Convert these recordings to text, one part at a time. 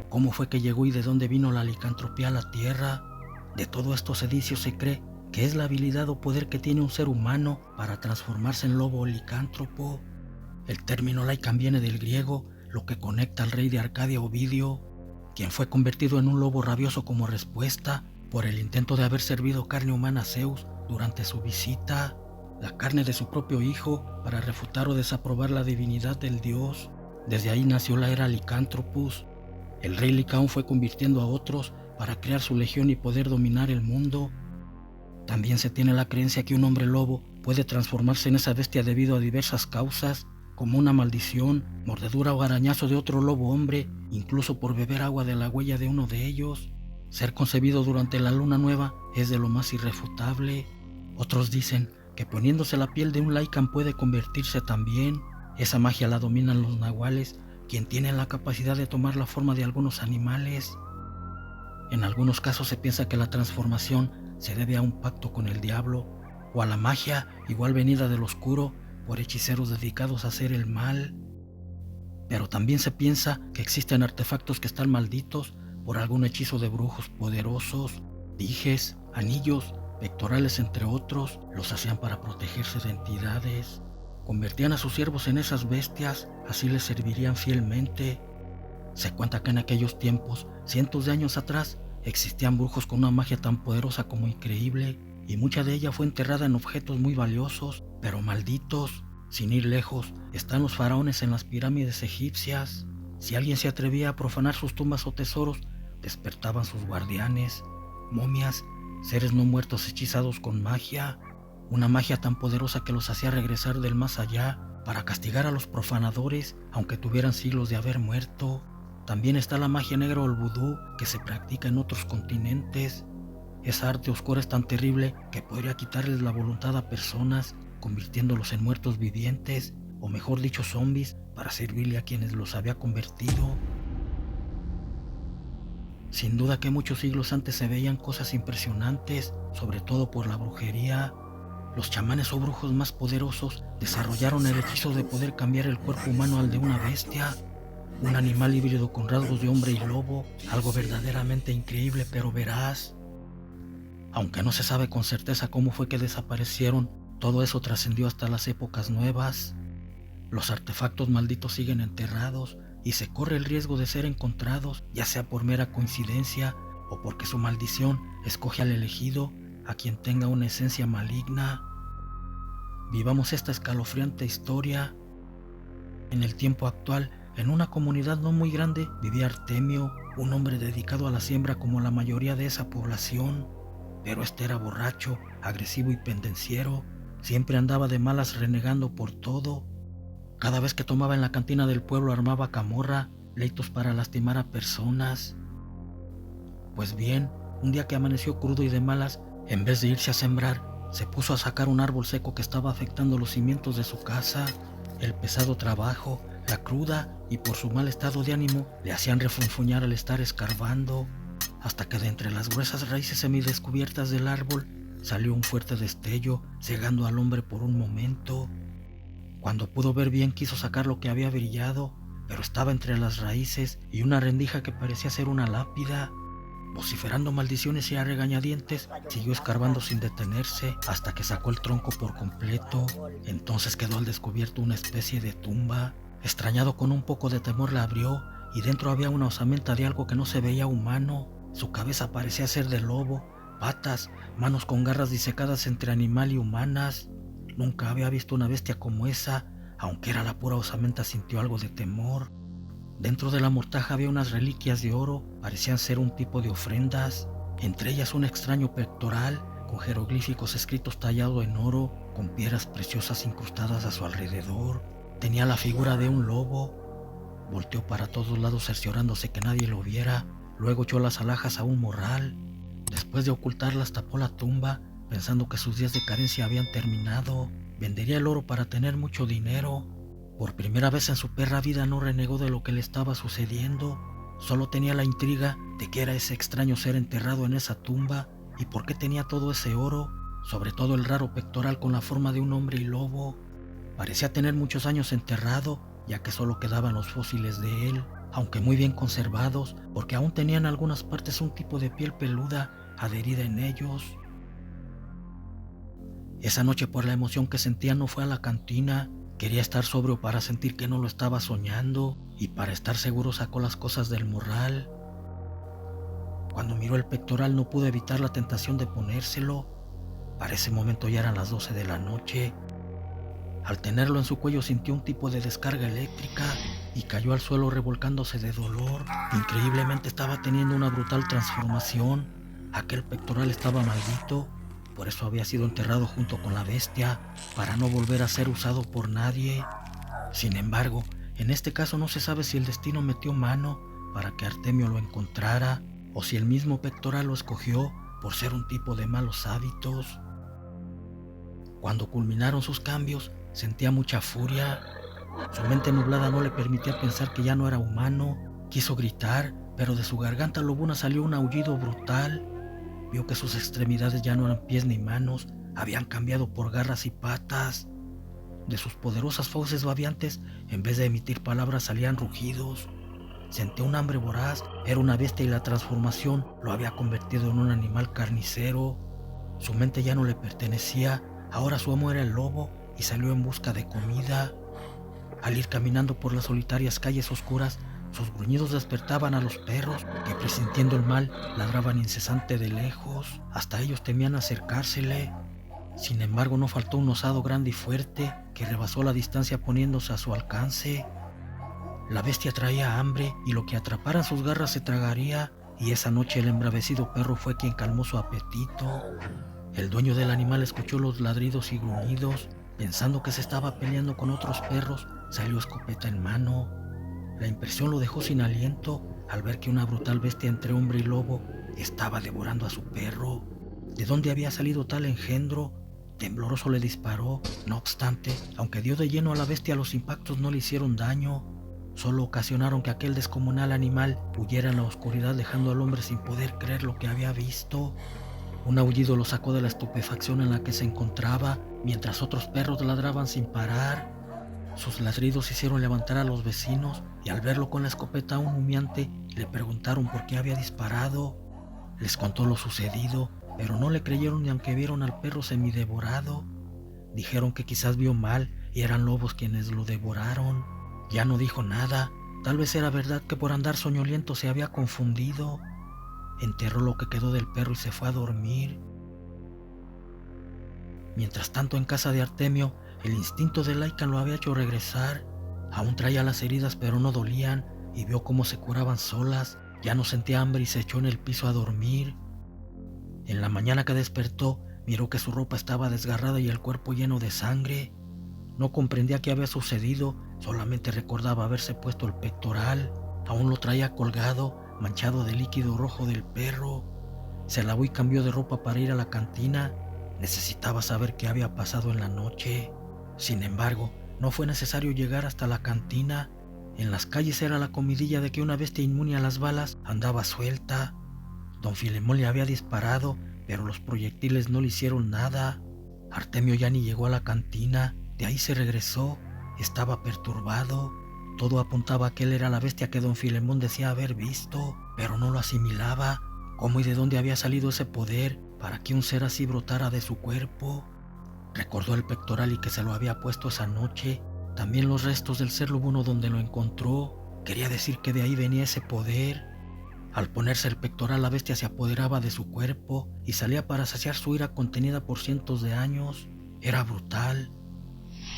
¿Cómo fue que llegó y de dónde vino la licantropía a la Tierra? De todo esto se dice o se cree que es la habilidad o poder que tiene un ser humano para transformarse en lobo o licántropo. El término Lycan viene del griego, lo que conecta al rey de Arcadia, Ovidio, quien fue convertido en un lobo rabioso como respuesta por el intento de haber servido carne humana a Zeus durante su visita, la carne de su propio hijo, para refutar o desaprobar la divinidad del dios. Desde ahí nació la era Lycanthropus. El rey Licaón fue convirtiendo a otros para crear su legión y poder dominar el mundo. También se tiene la creencia que un hombre lobo puede transformarse en esa bestia debido a diversas causas, como una maldición, mordedura o arañazo de otro lobo hombre, incluso por beber agua de la huella de uno de ellos. Ser concebido durante la luna nueva es de lo más irrefutable. Otros dicen que poniéndose la piel de un Lycan puede convertirse también. Esa magia la dominan los nahuales, quien tienen la capacidad de tomar la forma de algunos animales. En algunos casos se piensa que la transformación se debe a un pacto con el diablo o a la magia igual venida del oscuro por hechiceros dedicados a hacer el mal. Pero también se piensa que existen artefactos que están malditos por algún hechizo de brujos poderosos. Dijes, anillos, pectorales entre otros, los hacían para protegerse de entidades. Convertían a sus siervos en esas bestias, así les servirían fielmente. Se cuenta que en aquellos tiempos, cientos de años atrás, existían brujos con una magia tan poderosa como increíble, y mucha de ella fue enterrada en objetos muy valiosos, pero malditos. Sin ir lejos, están los faraones en las pirámides egipcias. Si alguien se atrevía a profanar sus tumbas o tesoros, despertaban sus guardianes, momias, seres no muertos hechizados con magia, una magia tan poderosa que los hacía regresar del más allá para castigar a los profanadores, aunque tuvieran siglos de haber muerto. También está la magia negra o el vudú, que se practica en otros continentes. Esa arte oscura es tan terrible que podría quitarles la voluntad a personas, convirtiéndolos en muertos vivientes, o mejor dicho zombies, para servirle a quienes los había convertido. Sin duda que muchos siglos antes se veían cosas impresionantes, sobre todo por la brujería. Los chamanes o brujos más poderosos desarrollaron el hechizo de poder cambiar el cuerpo humano al de una bestia, un animal híbrido con rasgos de hombre y lobo, algo verdaderamente increíble pero veraz. Aunque no se sabe con certeza cómo fue que desaparecieron, todo eso trascendió hasta las épocas nuevas. Los artefactos malditos siguen enterrados y se corre el riesgo de ser encontrados, ya sea por mera coincidencia o porque su maldición escoge al elegido, a quien tenga una esencia maligna. Vivamos esta escalofriante historia. En el tiempo actual, en una comunidad no muy grande, vivía Artemio, un hombre dedicado a la siembra como la mayoría de esa población. Pero este era borracho, agresivo y pendenciero. Siempre andaba de malas renegando por todo. Cada vez que tomaba en la cantina del pueblo armaba camorra, pleitos para lastimar a personas. Pues bien, un día que amaneció crudo y de malas, en vez de irse a sembrar, se puso a sacar un árbol seco que estaba afectando los cimientos de su casa. El pesado trabajo, la cruda y por su mal estado de ánimo le hacían refunfuñar al estar escarbando, hasta que de entre las gruesas raíces semidescubiertas del árbol salió un fuerte destello, cegando al hombre por un momento. Cuando pudo ver bien quiso sacar lo que había brillado, pero estaba entre las raíces y una rendija que parecía ser una lápida. Vociferando maldiciones y a regañadientes, siguió escarbando sin detenerse hasta que sacó el tronco por completo. Entonces quedó al descubierto una especie de tumba. Extrañado, con un poco de temor la abrió y dentro había una osamenta de algo que no se veía humano. Su cabeza parecía ser de lobo, patas, manos con garras disecadas entre animal y humanas. Nunca había visto una bestia como esa. Aunque era la pura osamenta, sintió algo de temor. Dentro de la mortaja había unas reliquias de oro, parecían ser un tipo de ofrendas, entre ellas un extraño pectoral con jeroglíficos escritos tallado en oro, con piedras preciosas incrustadas a su alrededor. Tenía la figura de un lobo. Volteó para todos lados cerciorándose que nadie lo viera, luego echó las alhajas a un morral. Después de ocultarlas tapó la tumba, pensando que sus días de carencia habían terminado. Vendería el oro para tener mucho dinero. Por primera vez en su perra vida no renegó de lo que le estaba sucediendo. Solo tenía la intriga de qué era ese extraño ser enterrado en esa tumba y por qué tenía todo ese oro, sobre todo el raro pectoral con la forma de un hombre y lobo. Parecía tener muchos años enterrado, ya que solo quedaban los fósiles de él, aunque muy bien conservados, porque aún tenían algunas partes un tipo de piel peluda adherida en ellos. Esa noche, por la emoción que sentía, no fue a la cantina. Quería estar sobrio para sentir que no lo estaba soñando, y para estar seguro sacó las cosas del morral. Cuando miró el pectoral no pudo evitar la tentación de ponérselo. Para ese momento ya eran las 12 de la noche. Al tenerlo en su cuello sintió un tipo de descarga eléctrica y cayó al suelo revolcándose de dolor. Increíblemente estaba teniendo una brutal transformación. Aquel pectoral estaba maldito, por eso había sido enterrado junto con la bestia, para no volver a ser usado por nadie. Sin embargo, en este caso no se sabe si el destino metió mano para que Artemio lo encontrara, o si el mismo pectoral lo escogió por ser un tipo de malos hábitos. Cuando culminaron sus cambios, sentía mucha furia. Su mente nublada no le permitía pensar que ya no era humano. Quiso gritar, pero de su garganta lobuna salió un aullido brutal. Vio que sus extremidades ya no eran pies ni manos, habían cambiado por garras y patas. De sus poderosas fauces babeantes, en vez de emitir palabras, salían rugidos. Sentía un hambre voraz, era una bestia y la transformación lo había convertido en un animal carnicero. Su mente ya no le pertenecía, ahora su amo era el lobo y salió en busca de comida. Al ir caminando por las solitarias calles oscuras, sus gruñidos despertaban a los perros que, presintiendo el mal, ladraban incesante de lejos. Hasta ellos temían acercársele. Sin embargo, no faltó un osado grande y fuerte que rebasó la distancia poniéndose a su alcance. La bestia traía hambre y lo que atrapara en sus garras se tragaría, y esa noche el embravecido perro fue quien calmó su apetito. El dueño del animal escuchó los ladridos y gruñidos. Pensando que se estaba peleando con otros perros, salió escopeta en mano. La impresión lo dejó sin aliento al ver que una brutal bestia entre hombre y lobo estaba devorando a su perro. ¿De dónde había salido tal engendro? Tembloroso le disparó. No obstante, aunque dio de lleno a la bestia, los impactos no le hicieron daño. Solo ocasionaron que aquel descomunal animal huyera en la oscuridad, dejando al hombre sin poder creer lo que había visto. Un aullido lo sacó de la estupefacción en la que se encontraba, mientras otros perros ladraban sin parar. Sus ladridos hicieron levantar a los vecinos, y al verlo con la escopeta aún humeante, le preguntaron por qué había disparado. Les contó lo sucedido, pero no le creyeron ni aunque vieron al perro semidevorado. Dijeron que quizás vio mal y eran lobos quienes lo devoraron. Ya no dijo nada, tal vez era verdad que por andar soñoliento se había confundido. Enterró lo que quedó del perro y se fue a dormir. Mientras tanto, en casa de Artemio, el instinto de Lycan lo había hecho regresar. Aún traía las heridas, pero no dolían, y vio cómo se curaban solas. Ya no sentía hambre y se echó en el piso a dormir. En la mañana que despertó, miró que su ropa estaba desgarrada y el cuerpo lleno de sangre. No comprendía qué había sucedido, solamente recordaba haberse puesto el pectoral. Aún lo traía colgado, manchado de líquido rojo del perro. Se lavó y cambió de ropa para ir a la cantina. Necesitaba saber qué había pasado en la noche. Sin embargo, no fue necesario llegar hasta la cantina. En las calles era la comidilla de que una bestia inmune a las balas andaba suelta. Don Filemón le había disparado, pero los proyectiles no le hicieron nada. Artemio ya ni llegó a la cantina, de ahí se regresó. Estaba perturbado. Todo apuntaba a que él era la bestia que don Filemón decía haber visto, pero no lo asimilaba. ¿Cómo y de dónde había salido ese poder para que un ser así brotara de su cuerpo? Recordó el pectoral y que se lo había puesto esa noche. También los restos del ser lobuno donde lo encontró. Quería decir que de ahí venía ese poder. Al ponerse el pectoral, la bestia se apoderaba de su cuerpo y salía para saciar su ira contenida por cientos de años. Era brutal.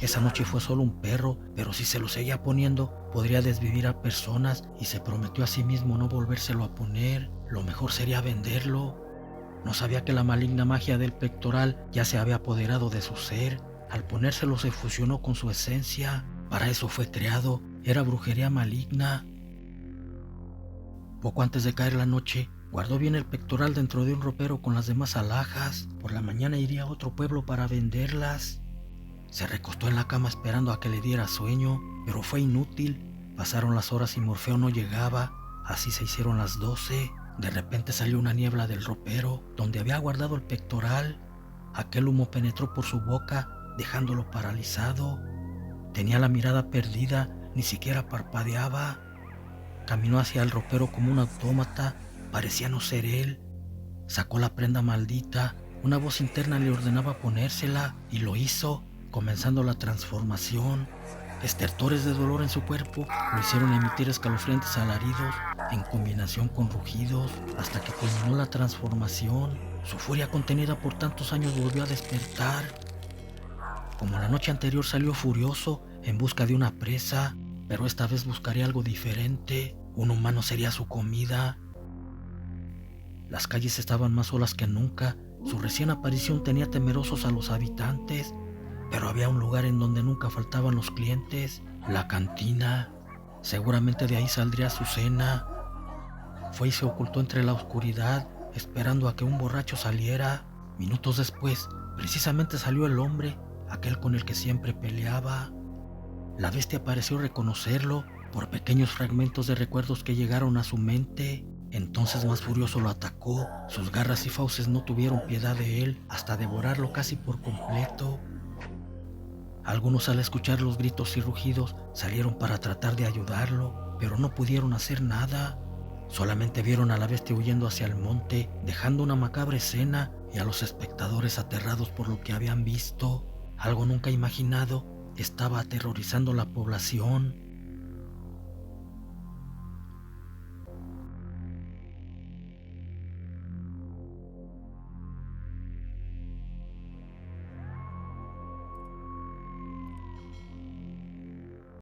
Esa noche fue solo un perro, pero si se lo seguía poniendo, podría desvivir a personas, y se prometió a sí mismo no volvérselo a poner. Lo mejor sería venderlo. No sabía que la maligna magia del pectoral ya se había apoderado de su ser. Al ponérselo se fusionó con su esencia. Para eso fue creado. Era brujería maligna. Poco antes de caer la noche, guardó bien el pectoral dentro de un ropero con las demás alhajas. Por la mañana iría a otro pueblo para venderlas. Se recostó en la cama esperando a que le diera sueño, pero fue inútil. Pasaron las horas y Morfeo no llegaba. Así se hicieron las 12. De repente salió una niebla del ropero, donde había guardado el pectoral. Aquel humo penetró por su boca, dejándolo paralizado. Tenía la mirada perdida ni siquiera parpadeaba. Caminó hacia el ropero como un autómata, parecía no ser él. Sacó la prenda maldita, una voz interna le ordenaba ponérsela y lo hizo, comenzando la transformación. Estertores de dolor en su cuerpo lo hicieron emitir escalofriantes alaridos en combinación con rugidos hasta que culminó la transformación. Su furia contenida por tantos años volvió a despertar. Como la noche anterior salió furioso en busca de una presa, pero esta vez buscaría algo diferente. Un humano sería su comida. Las calles estaban más solas que nunca. Su recién aparición tenía temerosos a los habitantes, pero había un lugar en donde nunca faltaban los clientes, la cantina. Seguramente de ahí saldría su cena. Fue y se ocultó entre la oscuridad, esperando a que un borracho saliera. Minutos después, precisamente salió el hombre, aquel con el que siempre peleaba. La bestia pareció reconocerlo por pequeños fragmentos de recuerdos que llegaron a su mente. Entonces más furioso lo atacó. Sus garras y fauces no tuvieron piedad de él hasta devorarlo casi por completo. Algunos, al escuchar los gritos y rugidos, salieron para tratar de ayudarlo, pero no pudieron hacer nada. Solamente vieron a la bestia huyendo hacia el monte, dejando una macabra escena y a los espectadores aterrados por lo que habían visto. Algo nunca imaginado estaba aterrorizando la población.